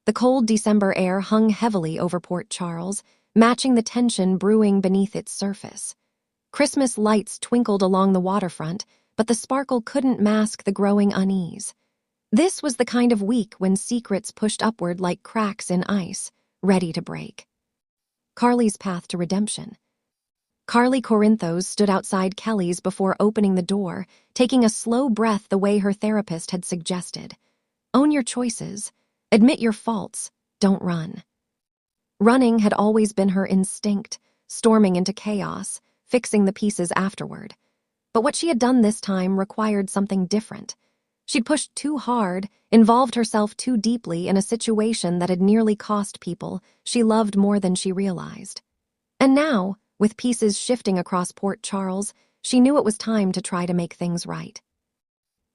The cold December air hung heavily over Port Charles, matching the tension brewing beneath its surface. Christmas lights twinkled along the waterfront, but the sparkle couldn't mask the growing unease. This was the kind of week when secrets pushed upward like cracks in ice, ready to break. Carly's path to redemption. Carly Corinthos stood outside Kelly's before opening the door, taking a slow breath the way her therapist had suggested. Own your choices. Admit your faults. Don't run. Running had always been her instinct, storming into chaos, fixing the pieces afterward. But what she had done this time required something different. She'd pushed too hard, involved herself too deeply in a situation that had nearly cost people she loved more than she realized. And now, with pieces shifting across Port Charles, she knew it was time to try to make things right.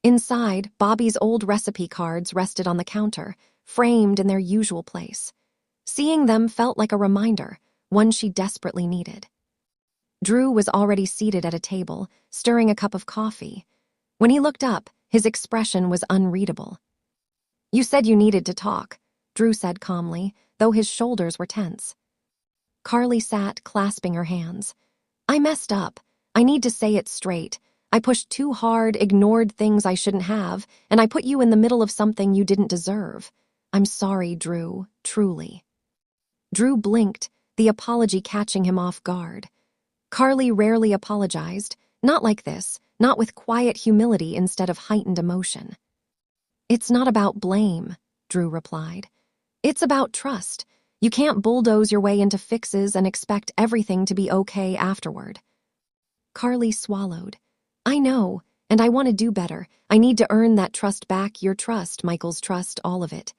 Inside, Bobby's old recipe cards rested on the counter, framed in their usual place. Seeing them felt like a reminder, one she desperately needed. Drew was already seated at a table, stirring a cup of coffee. When he looked up, his expression was unreadable. "You said you needed to talk," Drew said calmly, though his shoulders were tense. Carly sat, clasping her hands. "I messed up. I need to say it straight. I pushed too hard, ignored things I shouldn't have, and I put you in the middle of something you didn't deserve. I'm sorry, Drew, truly." Drew blinked, the apology catching him off guard. Carly rarely apologized, not like this, not with quiet humility instead of heightened emotion. "It's not about blame," Drew replied. "It's about trust. You can't bulldoze your way into fixes and expect everything to be okay afterward." Carly swallowed. "I know, and I want to do better. I need to earn that trust back, your trust, Michael's trust, all of it."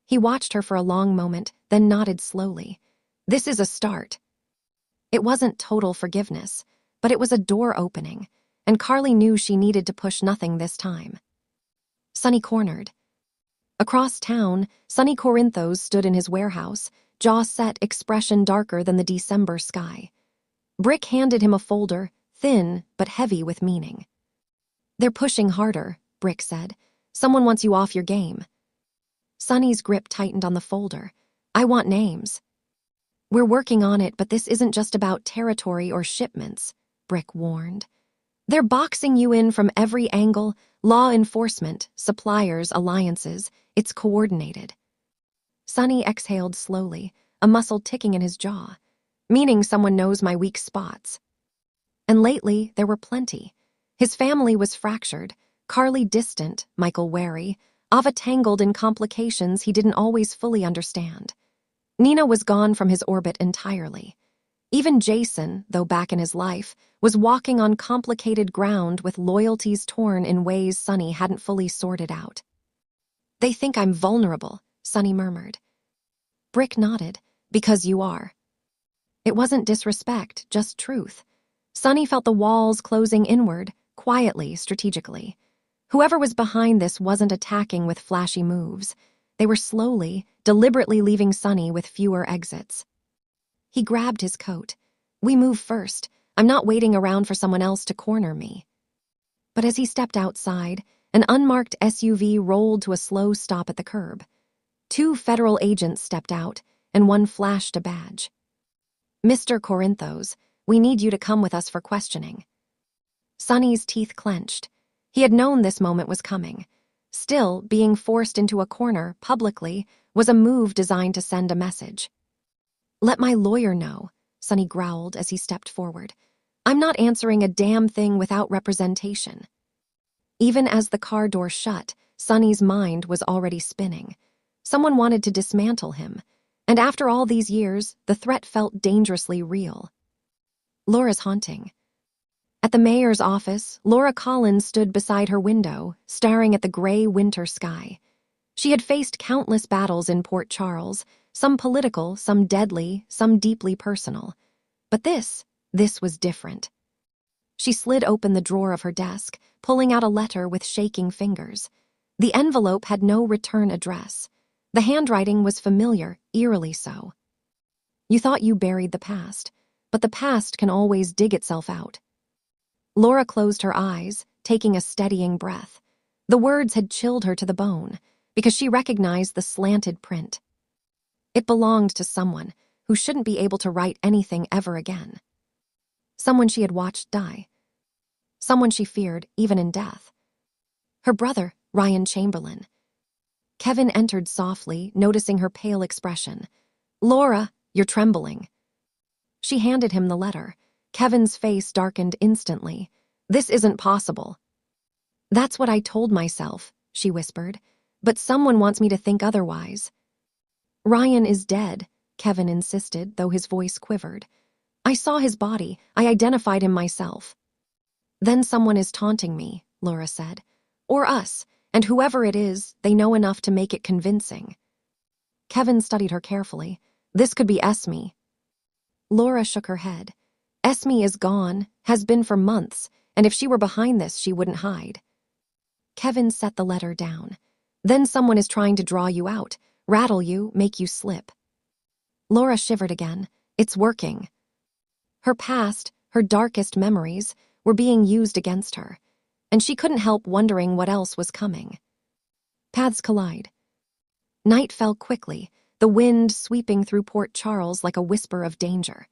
He watched her for a long moment, then nodded slowly. "This is a start." It wasn't total forgiveness, but it was a door opening, and Carly knew she needed to push nothing this time. Sonny cornered. Across town, Sonny Corinthos stood in his warehouse, jaw set, expression darker than the December sky. Brick handed him a folder, thin but heavy with meaning. "They're pushing harder," Brick said. "Someone wants you off your game." Sonny's grip tightened on the folder. "I want names." "We're working on it, but this isn't just about territory or shipments," Brick warned. "They're boxing you in from every angle, law enforcement, suppliers, alliances. It's coordinated." Sonny exhaled slowly, a muscle ticking in his jaw. "Meaning someone knows my weak spots." And lately, there were plenty. His family was fractured, Carly distant, Michael wary, Ava tangled in complications he didn't always fully understand. Nina was gone from his orbit entirely. Even Jason, though back in his life, was walking on complicated ground with loyalties torn in ways Sonny hadn't fully sorted out. "They think I'm vulnerable," Sonny murmured. Brick nodded. "Because you are." It wasn't disrespect, just truth. Sonny felt the walls closing inward, quietly, strategically. Whoever was behind this wasn't attacking with flashy moves. They were slowly, deliberately leaving Sonny with fewer exits. He grabbed his coat. "We move first. I'm not waiting around for someone else to corner me." But as he stepped outside, an unmarked SUV rolled to a slow stop at the curb. 2 federal agents stepped out, and one flashed a badge. "Mr. Corinthos, we need you to come with us for questioning." Sonny's teeth clenched. He had known this moment was coming. Still, being forced into a corner, publicly, was a move designed to send a message. "Let my lawyer know," Sonny growled as he stepped forward. "I'm not answering a damn thing without representation." Even as the car door shut, Sonny's mind was already spinning. Someone wanted to dismantle him, and after all these years, the threat felt dangerously real. Laura's haunting. At the mayor's office, Laura Collins stood beside her window, staring at the gray winter sky. She had faced countless battles in Port Charles, some political, some deadly, some deeply personal. But this was different. She slid open the drawer of her desk, pulling out a letter with shaking fingers. The envelope had no return address. The handwriting was familiar, eerily so. "You thought you buried the past, but the past can always dig itself out." Laura closed her eyes, taking a steadying breath. The words had chilled her to the bone. because she recognized the slanted print. It belonged to someone who shouldn't be able to write anything ever again. Someone she had watched die. Someone she feared, even in death. Her brother, Ryan Chamberlain. Kevin entered softly, noticing her pale expression. "Laura, you're trembling." She handed him the letter. Kevin's face darkened instantly. "This isn't possible." "That's what I told myself," she whispered. "But someone wants me to think otherwise." "Ryan is dead," Kevin insisted, though his voice quivered. "I saw his body. I identified him myself." "Then someone is taunting me," Laura said. "Or us, and whoever it is, they know enough to make it convincing." Kevin studied her carefully. "This could be Esme." Laura shook her head. "Esme is gone, has been for months, and if she were behind this, she wouldn't hide." Kevin set the letter down. "Then someone is trying to draw you out, rattle you, make you slip." Laura shivered again. "It's working." Her past, her darkest memories, were being used against her, and she couldn't help wondering what else was coming. Paths collide. Night fell quickly, the wind sweeping through Port Charles like a whisper of danger.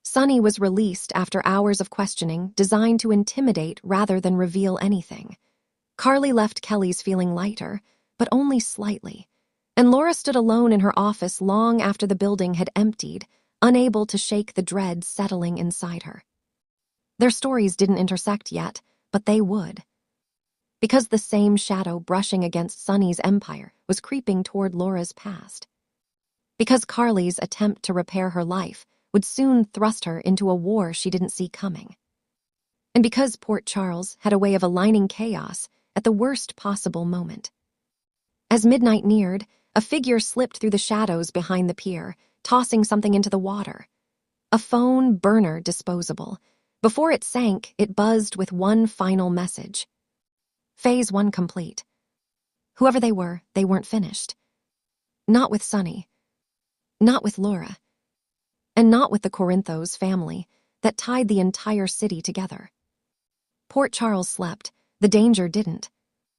Sonny was released after hours of questioning designed to intimidate rather than reveal anything. Carly left Kelly's feeling lighter, but only slightly, and Laura stood alone in her office long after the building had emptied, unable to shake the dread settling inside her. Their stories didn't intersect yet, but they would. Because the same shadow brushing against Sonny's empire was creeping toward Laura's past. Because Carly's attempt to repair her life would soon thrust her into a war she didn't see coming. And because Port Charles had a way of aligning chaos at the worst possible moment. As midnight neared, a figure slipped through the shadows behind the pier, tossing something into the water. A phone burner disposable. Before it sank, it buzzed with one final message. Phase 1 complete. Whoever they weren't finished. Not with Sonny. Not with Laura. And not with the Corinthos family that tied the entire city together. Port Charles slept. The danger didn't.